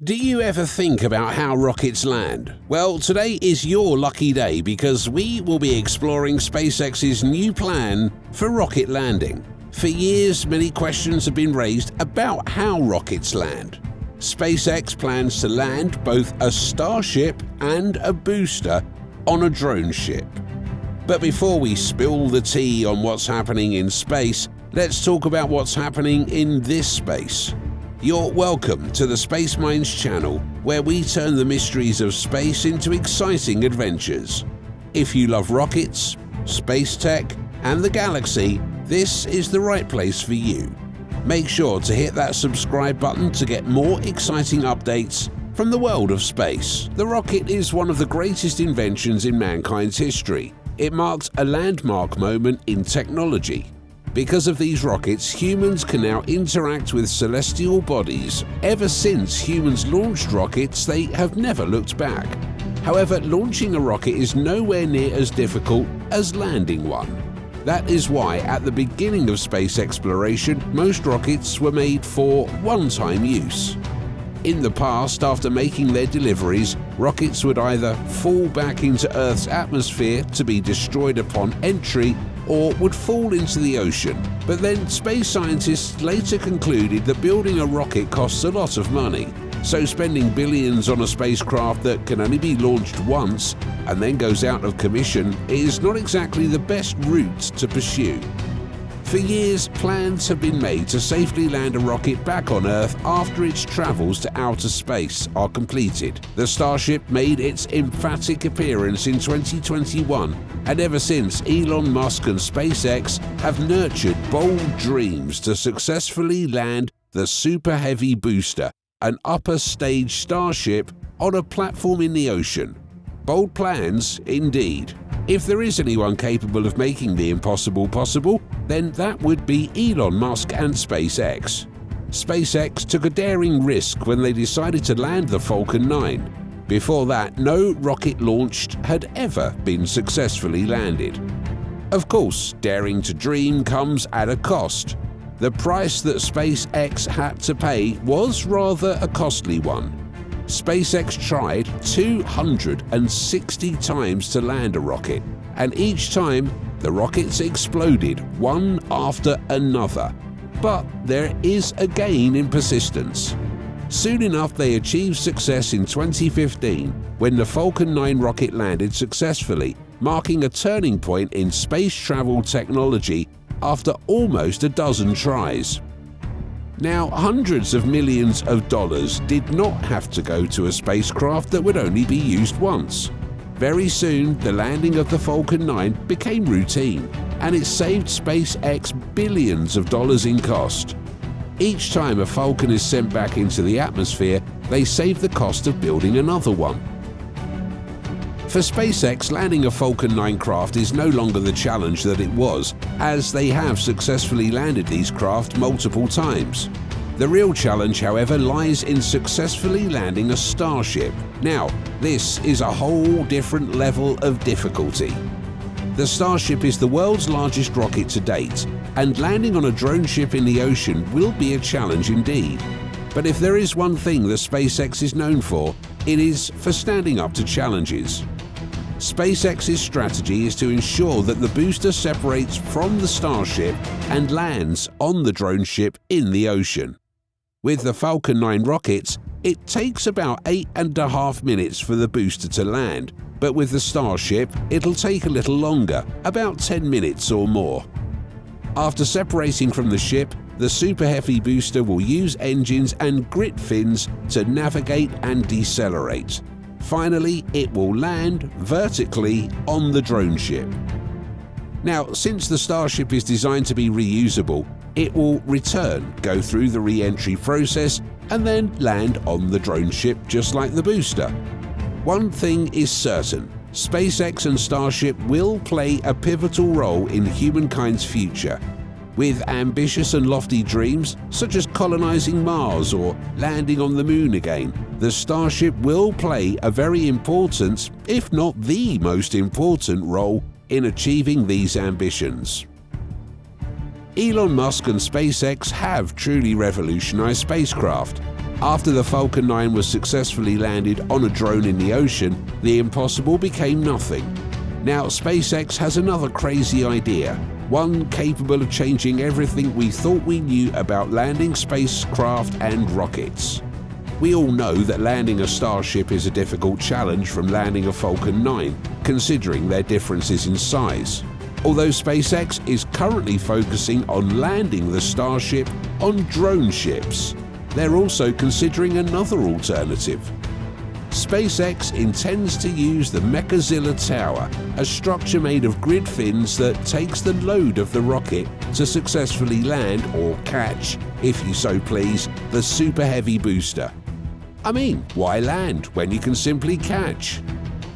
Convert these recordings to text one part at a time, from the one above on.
Do you ever think about how rockets land? Well, today is your lucky day because we will be exploring SpaceX's new plan for rocket landing. For years, many questions have been raised about how rockets land. SpaceX plans to land both a Starship and a booster on a drone ship. But before we spill the tea on what's happening in space, let's talk about what's happening in this space. You're welcome to the Space Minds channel, where we turn the mysteries of space into exciting adventures. If you love rockets, space tech, and the galaxy, this is the right place for you. Make sure to hit that subscribe button to get more exciting updates from the world of space. The rocket is one of the greatest inventions in mankind's history. It marks a landmark moment in technology. Because of these rockets, humans can now interact with celestial bodies. Ever since humans launched rockets, they have never looked back. However, launching a rocket is nowhere near as difficult as landing one. That is why, at the beginning of space exploration, most rockets were made for one-time use. In the past, after making their deliveries, rockets would either fall back into Earth's atmosphere to be destroyed upon entry, or would fall into the ocean. But then space scientists later concluded that building a rocket costs a lot of money, so spending billions on a spacecraft that can only be launched once and then goes out of commission is not exactly the best route to pursue. For years, plans have been made to safely land a rocket back on Earth after its travels to outer space are completed. The Starship made its emphatic appearance in 2021, and ever since, Elon Musk and SpaceX have nurtured bold dreams to successfully land the Super Heavy booster, an upper stage Starship on a platform in the ocean. Bold plans indeed. If there is anyone capable of making the impossible possible, then that would be Elon Musk and SpaceX. SpaceX took a daring risk when they decided to land the Falcon 9. Before that, no rocket launched had ever been successfully landed. Of course, daring to dream comes at a cost. The price that SpaceX had to pay was rather a costly one. SpaceX tried 260 times to land a rocket, and each time the rockets exploded one after another. But there is a gain in persistence. Soon enough, they achieved success in 2015 when the Falcon 9 rocket landed successfully, marking a turning point in space travel technology after almost a dozen tries. Now, hundreds of millions of dollars did not have to go to a spacecraft that would only be used once. Very soon, the landing of the Falcon 9 became routine, and it saved SpaceX billions of dollars in cost. Each time a Falcon is sent back into the atmosphere, they save the cost of building another one. For SpaceX, landing a Falcon 9 craft is no longer the challenge that it was, as they have successfully landed these craft multiple times. The real challenge, however, lies in successfully landing a Starship. Now, this is a whole different level of difficulty. The Starship is the world's largest rocket to date, and landing on a drone ship in the ocean will be a challenge indeed. But if there is one thing that SpaceX is known for, it is for standing up to challenges. SpaceX's strategy is to ensure that the booster separates from the Starship and lands on the drone ship in the ocean. With the Falcon 9 rockets, it takes about 8.5 minutes for the booster to land, but with the Starship, it'll take a little longer, about 10 minutes or more. After separating from the ship, the Super Heavy booster will use engines and grit fins to navigate and decelerate. Finally, it will land vertically on the drone ship. Now, since the Starship is designed to be reusable, it will return, go through the re-entry process, and then land on the drone ship just like the booster. One thing is certain, SpaceX and Starship will play a pivotal role in humankind's future. With ambitious and lofty dreams, such as colonizing Mars or landing on the Moon again, the Starship will play a very important, if not the most important, role in achieving these ambitions. Elon Musk and SpaceX have truly revolutionized spacecraft. After the Falcon 9 was successfully landed on a drone in the ocean, the impossible became nothing. Now SpaceX has another crazy idea, one capable of changing everything we thought we knew about landing spacecraft and rockets. We all know that landing a Starship is a difficult challenge from landing a Falcon 9, considering their differences in size. Although SpaceX is currently focusing on landing the Starship on drone ships, they're also considering another alternative. SpaceX intends to use the Mechazilla Tower, a structure made of grid fins that takes the load of the rocket to successfully land, or catch, if you so please, the Super Heavy booster. I mean, why land when you can simply catch?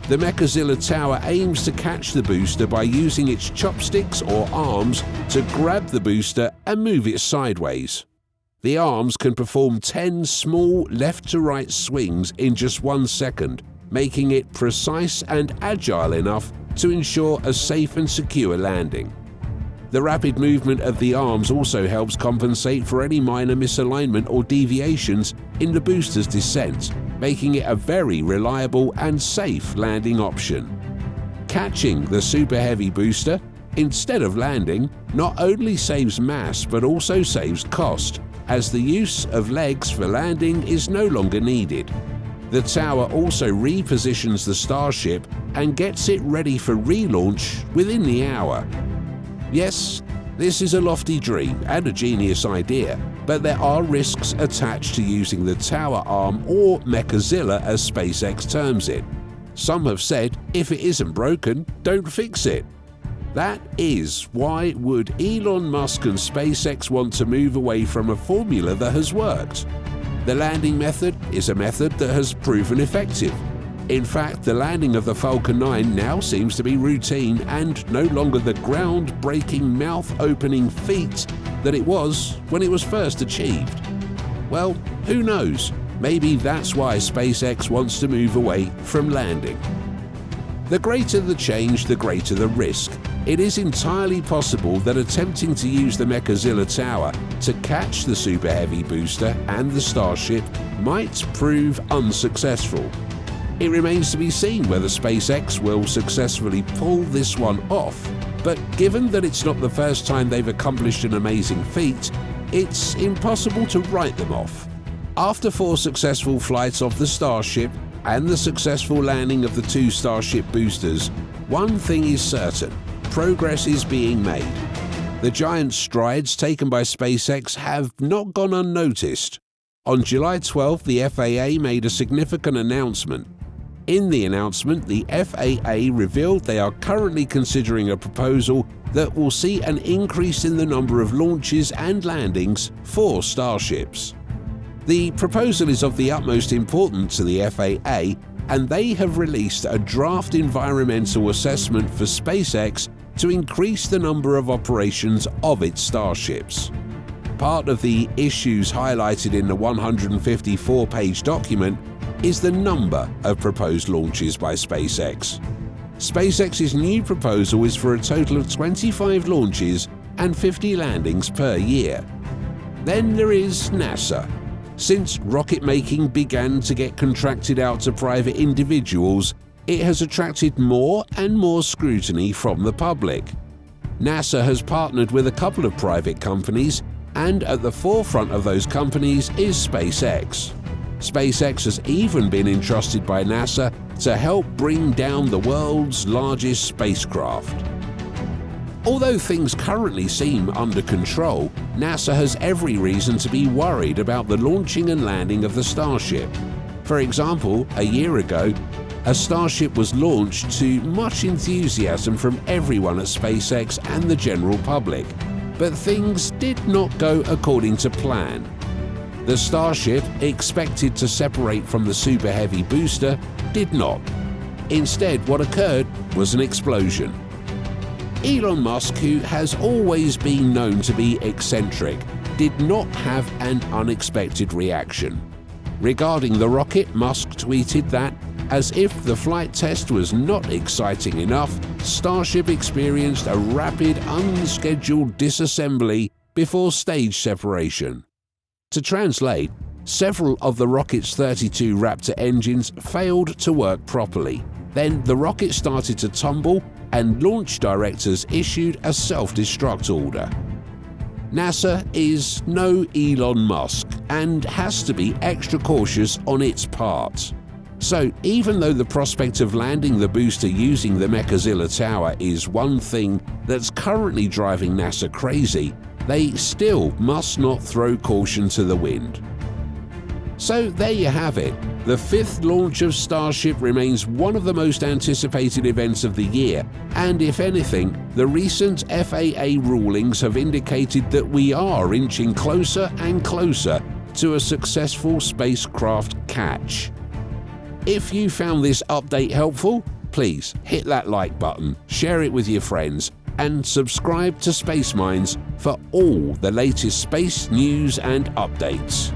The Mechazilla Tower aims to catch the booster by using its chopsticks or arms to grab the booster and move it sideways. The arms can perform 10 small left-to-right swings in just 1 second, making it precise and agile enough to ensure a safe and secure landing. The rapid movement of the arms also helps compensate for any minor misalignment or deviations in the booster's descent, making it a very reliable and safe landing option. Catching the Super Heavy booster instead of landing not only saves mass but also saves cost, as the use of legs for landing is no longer needed. The tower also repositions the Starship and gets it ready for relaunch within the hour. Yes, this is a lofty dream and a genius idea, but there are risks attached to using the tower arm, or Mechazilla as SpaceX terms it. Some have said, if it isn't broken, don't fix it. That is why would Elon Musk and SpaceX want to move away from a formula that has worked? The landing method is a method that has proven effective. In fact, the landing of the Falcon 9 now seems to be routine and no longer the groundbreaking mouth-opening feat that it was when it was first achieved. Well, who knows? Maybe that's why SpaceX wants to move away from landing. The greater the change, the greater the risk. It is entirely possible that attempting to use the Mechazilla Tower to catch the Super Heavy booster and the Starship might prove unsuccessful. It remains to be seen whether SpaceX will successfully pull this one off, but given that it's not the first time they've accomplished an amazing feat, it's impossible to write them off. After 4 successful flights of the Starship and the successful landing of the 2 Starship boosters, one thing is certain: progress is being made. The giant strides taken by SpaceX have not gone unnoticed. On July 12th, the FAA made a significant announcement. In the announcement, the FAA revealed they are currently considering a proposal that will see an increase in the number of launches and landings for Starships. The proposal is of the utmost importance to the FAA, and they have released a draft environmental assessment for SpaceX to increase the number of operations of its Starships. Part of the issues highlighted in the 154-page document is the number of proposed launches by SpaceX. SpaceX's new proposal is for a total of 25 launches and 50 landings per year. Then there is NASA. Since rocket making began to get contracted out to private individuals, it has attracted more and more scrutiny from the public. NASA has partnered with a couple of private companies, and at the forefront of those companies is SpaceX. SpaceX has even been entrusted by NASA to help bring down the world's largest spacecraft. Although things currently seem under control, NASA has every reason to be worried about the launching and landing of the Starship. For example, a year ago, a Starship was launched to much enthusiasm from everyone at SpaceX and the general public, but things did not go according to plan. The Starship, expected to separate from the Super Heavy booster, did not. Instead, what occurred was an explosion. Elon Musk, who has always been known to be eccentric, did not have an unexpected reaction. Regarding the rocket, Musk tweeted that, as if the flight test was not exciting enough, Starship experienced a rapid, unscheduled disassembly before stage separation. To translate, Several of the rocket's 32 Raptor engines failed to work properly. Then the rocket started to tumble and launch directors issued a self-destruct order. NASA is no Elon Musk and has to be extra cautious on its part. So even though the prospect of landing the booster using the Mechazilla Tower is one thing that's currently driving NASA crazy, they still must not throw caution to the wind. So there you have it. The fifth launch of Starship remains one of the most anticipated events of the year, and if anything, the recent FAA rulings have indicated that we are inching closer and closer to a successful spacecraft catch. If you found this update helpful, please hit that like button, share it with your friends, and subscribe to Space Minds for all the latest space news and updates.